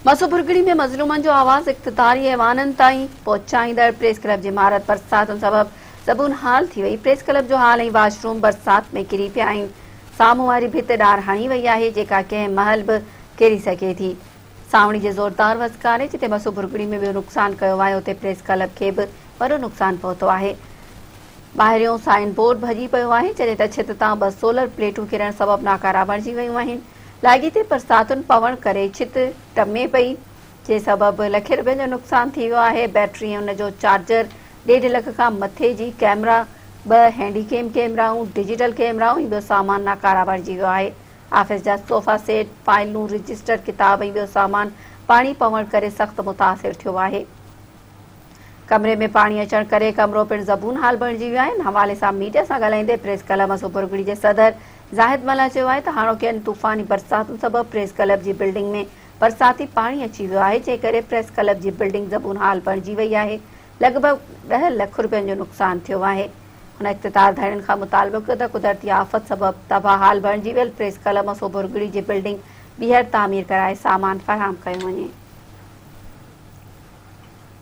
مسوڀرڳڙي में मज़लूमनि जो आवाज़ इक़्तिदारी ऐवाननि ताईं पहुचाईंदड़ प्रेस क्लब जी इमारत बरसातुनि सबब ज़बून हाल थी वई। प्रेस क्लब जो हाल ऐं वॉशरूम बरसात में किरी पिया आहिनि। साम्हूं वारी भित ॾार हणी वई आहे, जेका कंहिं महल बि किरी सघे थी। सावणी जे ज़ोरदार वज़कारे जिते مسوڀرڳڙي में ॿियो नुक़सानु कयो आहे, उते प्रेस क्लब खे बि वॾो नुक़सानु पहुतो आहे। ॿाहिरियों साइन बोर्ड भॼी पियो आहे, जॾहिं त छित तां 2 सोलर प्लेटूं किरण सबब नाकारा बणिजी वयूं आहिनि। लाॻीते बरसातुनि पवण करे छित टमे पई, जे सबब लखे रुपयनि जो नुक़सानु थी वियो आहे। बैटरी ऐं उन जो चार्जर, 1.5 लख खां मथे जी कैमरा, 2 हैंडीकेम कैमराऊं, डिजिटल कैमराऊं ऐं ॿियो सामान नाकारा बणिजी वियो आहे। ऑफिस जा सोफ़ा सेट, फाइलूं, रजिस्टर, किताब ऐं ॿियो सामान पाणी पवण करे सख़्तु मुतासिर थियो आहे। कमरे में पाणी अचण करे कमरो पिणु ज़बून हाल बणिजी वियो आहे। इन हवाले सां मीडिया सां ॻाल्हाईंदे प्रेस क्लब مسوڀرڳڙي जे सदर ज़ाहिद मला चयो आहे त हाणोकियुनि तूफ़ानी बरसातुनि सबबु प्रेस क्लब जी बिल्डिंग में बरसाती पाणी अची वियो आहे, जंहिं करे प्रेस क्लब जी बिल्डिंग ज़बून हाल बणिजी वई आहे। लॻभॻि 10 लख रुपयनि जो नुक़सानु थियो आहे। हुन इख़्तिदारधारियुनि खां मुतालबो कयो त कुदरती आफ़त सबबु तबाह हाल बणिजी वियल प्रेस क्लब مسوڀرڳڙي जी बिल्डिंग ॿीहर तामीर कराए सामान फ़राहम कयो वञे।